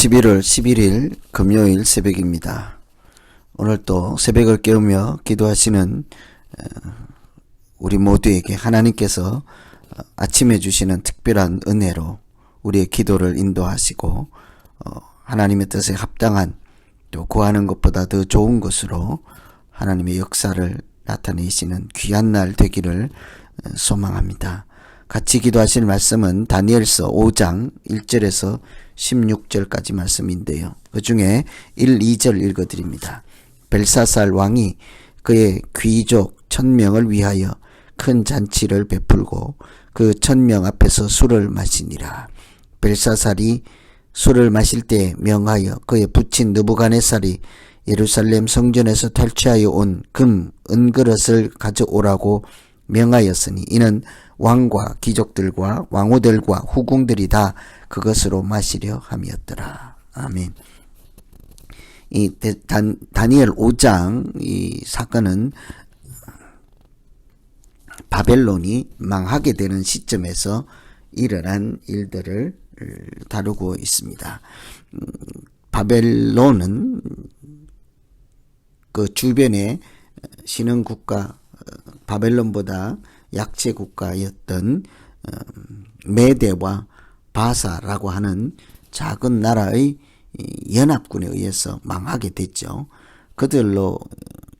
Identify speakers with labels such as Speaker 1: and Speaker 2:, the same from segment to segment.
Speaker 1: 11월 11일 금요일 새벽입니다. 오늘 또 새벽을 깨우며 기도하시는 우리 모두에게 하나님께서 아침에 주시는 특별한 은혜로 우리의 기도를 인도하시고 하나님의 뜻에 합당한 또 구하는 것보다 더 좋은 것으로 하나님의 역사를 나타내시는 귀한 날 되기를 소망합니다. 같이 기도하실 말씀은 다니엘서 5장 1절에서 16절까지 말씀인데요. 그 중에 1, 2절 읽어드립니다. 벨사살 왕이 그의 귀족 1000명을 위하여 큰 잔치를 베풀고 그 1000명 앞에서 술을 마시니라. 벨사살이 술을 마실 때 명하여 그의 부친 느부갓네살이 예루살렘 성전에서 탈취하여 온 금, 은그릇을 가져오라고 명하였으니 이는 왕과 귀족들과 왕후들과 후궁들이 다 그것으로 마시려 함이었더라. 아멘. 이 다니엘 5장 이 사건은 바벨론이 망하게 되는 시점에서 일어난 일들을 다루고 있습니다. 바벨론은 그 주변의 신흥국가 바벨론보다 약체 국가였던 메대와 바사라고 하는 작은 나라의 연합군에 의해서 망하게 됐죠. 그들로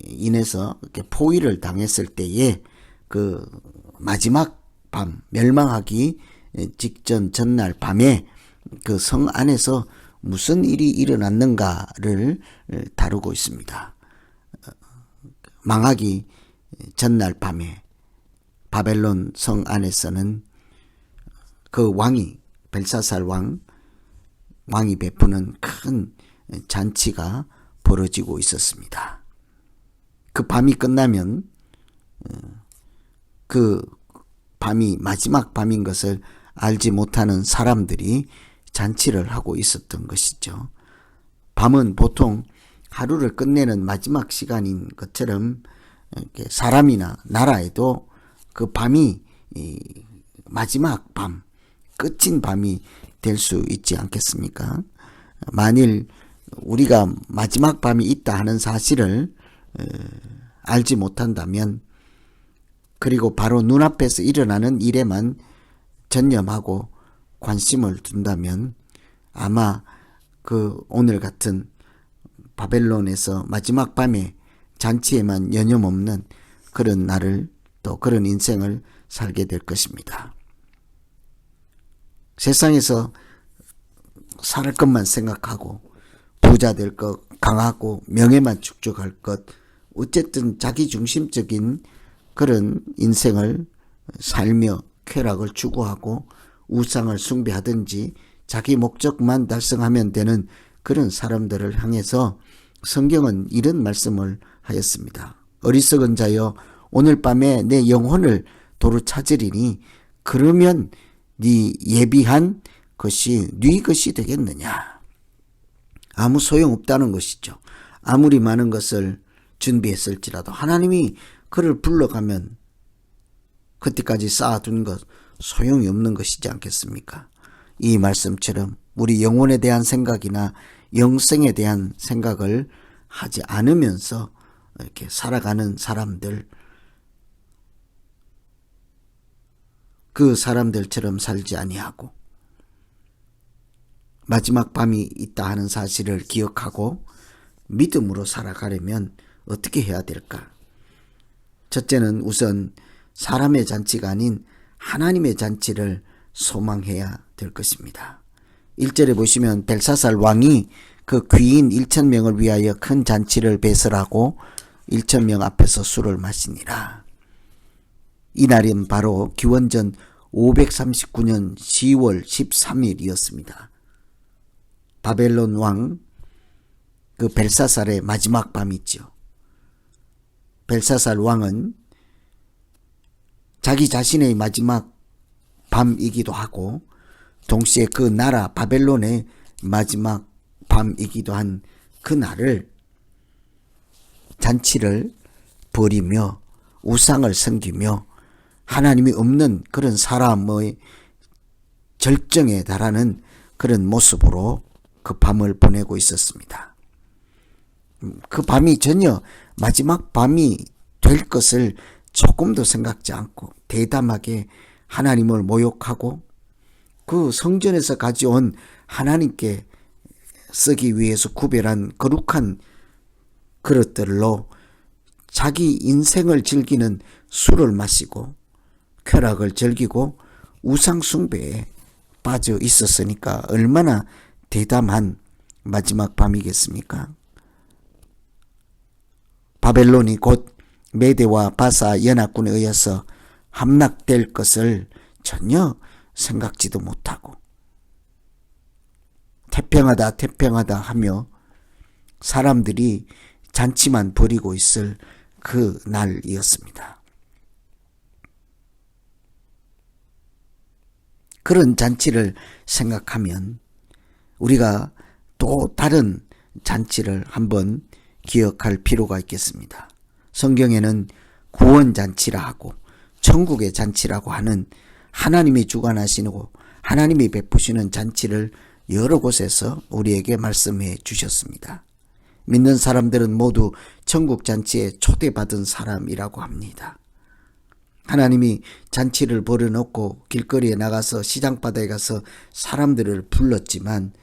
Speaker 1: 인해서 포위를 당했을 때에 그 마지막 밤, 멸망하기 직전 전날 밤에 그 성 안에서 무슨 일이 일어났는가를 다루고 있습니다. 망하기 전날 밤에 바벨론 성 안에서는 그 왕이 벨사살 왕이 베푸는 큰 잔치가 벌어지고 있었습니다. 그 밤이 끝나면 그 밤이 마지막 밤인 것을 알지 못하는 사람들이 잔치를 하고 있었던 것이죠. 밤은 보통 하루를 끝내는 마지막 시간인 것처럼 사람이나 나라에도 그 밤이 마지막 밤, 끝인 밤이 될 수 있지 않겠습니까? 만일 우리가 마지막 밤이 있다 하는 사실을 알지 못한다면, 그리고 바로 눈앞에서 일어나는 일에만 전념하고 관심을 둔다면 아마 그 오늘 같은 바벨론에서 마지막 밤에 잔치에만 여념없는 그런 날을 또 그런 인생을 살게 될 것입니다. 세상에서 살 것만 생각하고 부자 될 것, 강하고 명예만 축적할 것, 어쨌든 자기중심적인 그런 인생을 살며 쾌락을 추구하고 우상을 숭배하든지 자기 목적만 달성하면 되는 그런 사람들을 향해서 성경은 이런 말씀을 하였습니다. 어리석은 자여 오늘 밤에 내 영혼을 도로 찾으리니 그러면 네 예비한 것이 네 것이 되겠느냐. 아무 소용없다는 것이죠. 아무리 많은 것을 준비했을지라도 하나님이 그를 불러가면 그때까지 쌓아둔 것 소용이 없는 것이지 않겠습니까? 이 말씀처럼 우리 영혼에 대한 생각이나 영생에 대한 생각을 하지 않으면서 이렇게 살아가는 사람들, 그 사람들처럼 살지 아니하고 마지막 밤이 있다 하는 사실을 기억하고 믿음으로 살아가려면 어떻게 해야 될까? 첫째는 우선 사람의 잔치가 아닌 하나님의 잔치를 소망해야 될 것입니다. 1절에 보시면 벨사살 왕이 그 귀인 1000명을 위하여 큰 잔치를 배설하고 1000명 앞에서 술을 마시니라. 이날은 바로 기원전 539년 10월 13일이었습니다. 바벨론 왕 그 벨사살의 마지막 밤이죠. 벨사살 왕은 자기 자신의 마지막 밤이기도 하고 동시에 그 나라 바벨론의 마지막 밤이기도 한 그날을 잔치를 벌이며 우상을 섬기며 하나님이 없는 그런 사람의 절정에 달하는 그런 모습으로 그 밤을 보내고 있었습니다. 그 밤이 전혀 마지막 밤이 될 것을 조금도 생각지 않고 대담하게 하나님을 모욕하고 그 성전에서 가져온 하나님께 쓰기 위해서 구별한 거룩한 그릇들로 자기 인생을 즐기는 술을 마시고 쾌락을 즐기고 우상 숭배에 빠져 있었으니까 얼마나 대담한 마지막 밤이겠습니까? 바벨론이 곧 메대와 바사 연합군에 의해서 함락될 것을 전혀 생각지도 못하고 태평하다 하며 사람들이 잔치만 벌이고 있을 그 날이었습니다. 그런 잔치를 생각하면 우리가 또 다른 잔치를 한번 기억할 필요가 있겠습니다. 성경에는 구원잔치라 하고 천국의 잔치라고 하는 하나님이 주관하시고 하나님이 베푸시는 잔치를 여러 곳에서 우리에게 말씀해 주셨습니다. 믿는 사람들은 모두 천국 잔치에 초대받은 사람이라고 합니다. 하나님이 잔치를 벌여놓고 길거리에 나가서 시장바다에 가서 사람들을 불렀지만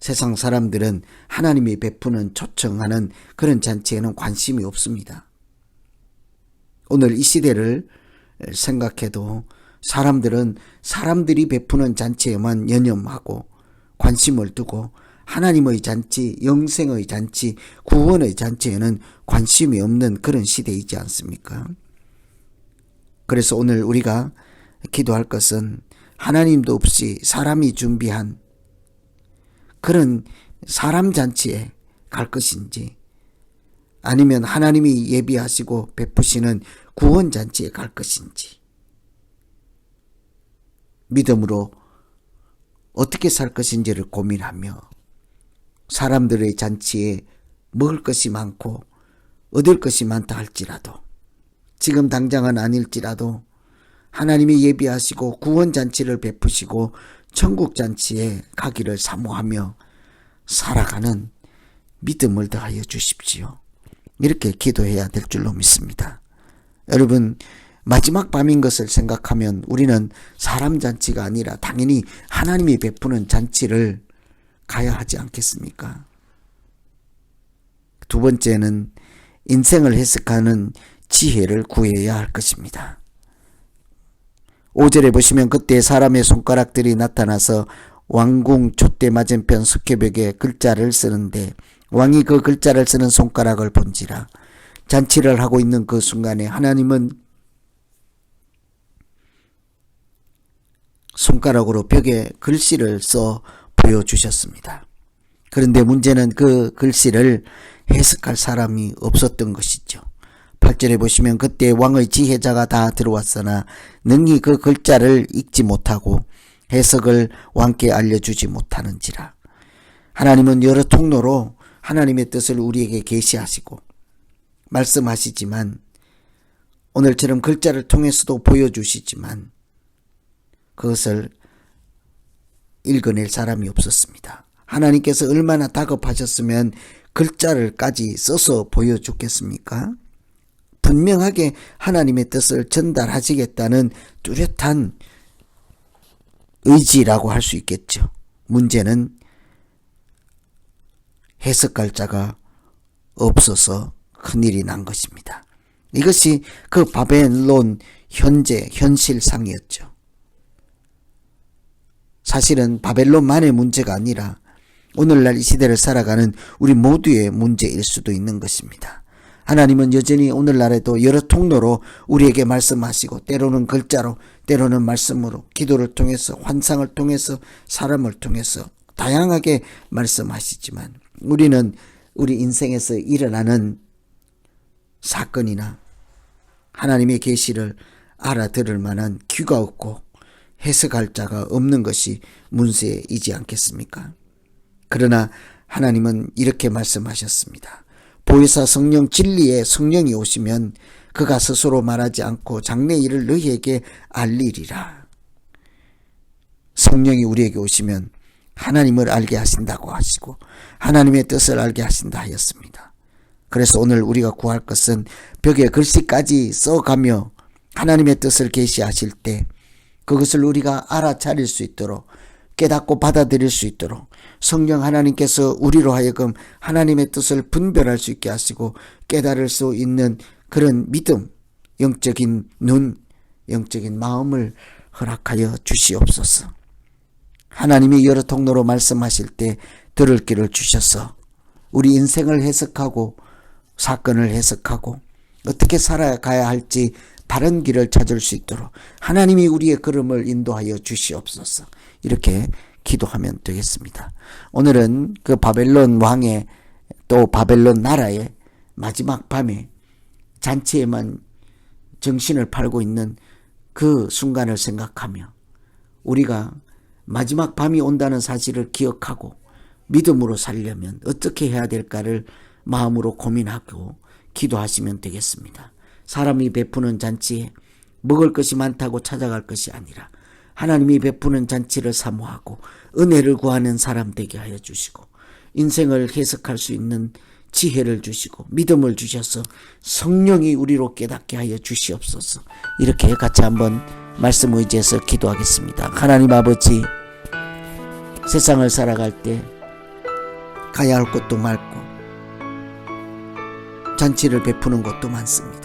Speaker 1: 세상 사람들은 하나님이 베푸는 초청하는 그런 잔치에는 관심이 없습니다. 오늘 이 시대를 생각해도 사람들은 사람들이 베푸는 잔치에만 연연하고 관심을 두고 하나님의 잔치, 영생의 잔치, 구원의 잔치에는 관심이 없는 그런 시대이지 않습니까? 그래서 오늘 우리가 기도할 것은 하나님도 없이 사람이 준비한 그런 사람 잔치에 갈 것인지 아니면 하나님이 예비하시고 베푸시는 구원 잔치에 갈 것인지 믿음으로 어떻게 살 것인지를 고민하며 사람들의 잔치에 먹을 것이 많고 얻을 것이 많다 할지라도 지금 당장은 아닐지라도 하나님이 예비하시고 구원잔치를 베푸시고 천국잔치에 가기를 사모하며 살아가는 믿음을 더하여 주십시오. 이렇게 기도해야 될 줄로 믿습니다. 여러분, 마지막 밤인 것을 생각하면 우리는 사람 잔치가 아니라 당연히 하나님이 베푸는 잔치를 가야 하지 않겠습니까? 두 번째는 인생을 해석하는 지혜를 구해야 할 것입니다. 5절에 보시면 그때 사람의 손가락들이 나타나서 왕궁 촛대 맞은편 석회벽에 글자를 쓰는데 왕이 그 글자를 쓰는 손가락을 본지라. 잔치를 하고 있는 그 순간에 하나님은 손가락으로 벽에 글씨를 써 보여주셨습니다. 그런데 문제는 그 글씨를 해석할 사람이 없었던 것이죠. 8절에 보시면 그때 왕의 지혜자가 다 들어왔으나 능히 그 글자를 읽지 못하고 해석을 왕께 알려주지 못하는지라. 하나님은 여러 통로로 하나님의 뜻을 우리에게 계시하시고 말씀하시지만 오늘처럼 글자를 통해서도 보여주시지만 그것을 읽어낼 사람이 없었습니다. 하나님께서 얼마나 다급하셨으면 글자를까지 써서 보여줬겠습니까? 분명하게 하나님의 뜻을 전달하시겠다는 뚜렷한 의지라고 할 수 있겠죠. 문제는 해석할 자가 없어서 큰일이 난 것입니다. 이것이 그 바벨론 현실상이었죠. 사실은 바벨론만의 문제가 아니라 오늘날 이 시대를 살아가는 우리 모두의 문제일 수도 있는 것입니다. 하나님은 여전히 오늘날에도 여러 통로로 우리에게 말씀하시고 때로는 글자로 때로는 말씀으로 기도를 통해서 환상을 통해서 사람을 통해서 다양하게 말씀하시지만 우리는 우리 인생에서 일어나는 사건이나 하나님의 계시를 알아들을 만한 귀가 없고 해석할 자가 없는 것이 문제이지 않겠습니까? 그러나 하나님은 이렇게 말씀하셨습니다. 보혜사 성령 진리의 성령이 오시면 그가 스스로 말하지 않고 장래 일을 너희에게 알리리라. 성령이 우리에게 오시면 하나님을 알게 하신다고 하시고 하나님의 뜻을 알게 하신다 하였습니다. 그래서 오늘 우리가 구할 것은 벽에 글씨까지 써가며 하나님의 뜻을 계시하실 때 그것을 우리가 알아차릴 수 있도록 깨닫고 받아들일 수 있도록 성령 하나님께서 우리로 하여금 하나님의 뜻을 분별할 수 있게 하시고 깨달을 수 있는 그런 믿음, 영적인 눈, 영적인 마음을 허락하여 주시옵소서. 하나님이 여러 통로로 말씀하실 때 들을 길을 주셔서 우리 인생을 해석하고 사건을 해석하고 어떻게 살아가야 할지 바른 길을 찾을 수 있도록 하나님이 우리의 걸음을 인도하여 주시옵소서. 이렇게 기도하면 되겠습니다. 오늘은 그 바벨론 왕의 또 바벨론 나라의 마지막 밤에 잔치에만 정신을 팔고 있는 그 순간을 생각하며 우리가 마지막 밤이 온다는 사실을 기억하고 믿음으로 살려면 어떻게 해야 될까를 마음으로 고민하고 기도하시면 되겠습니다. 사람이 베푸는 잔치에 먹을 것이 많다고 찾아갈 것이 아니라 하나님이 베푸는 잔치를 사모하고 은혜를 구하는 사람 되게 하여 주시고 인생을 해석할 수 있는 지혜를 주시고 믿음을 주셔서 성령이 우리로 깨닫게 하여 주시옵소서. 이렇게 같이 한번 말씀 의지해서 기도하겠습니다. 하나님 아버지, 세상을 살아갈 때 가야 할 곳도 많고 잔치를 베푸는 곳도 많습니다.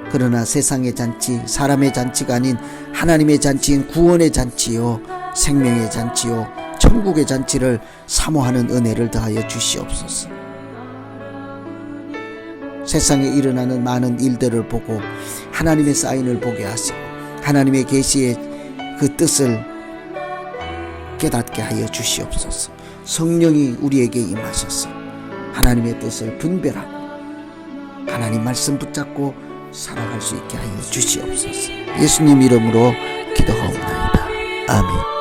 Speaker 1: 그러나 세상의 잔치, 사람의 잔치가 아닌 하나님의 잔치인 구원의 잔치요, 생명의 잔치요, 천국의 잔치를 사모하는 은혜를 더하여 주시옵소서. 세상에 일어나는 많은 일들을 보고 하나님의 사인을 보게 하시고 하나님의 계시의 그 뜻을 깨닫게 하여 주시옵소서. 성령이 우리에게 임하셔서 하나님의 뜻을 분별하고 하나님 말씀 붙잡고 살아갈 수 있게 하여 주시옵소서. 예수님 이름으로 기도하옵나이다. 아멘.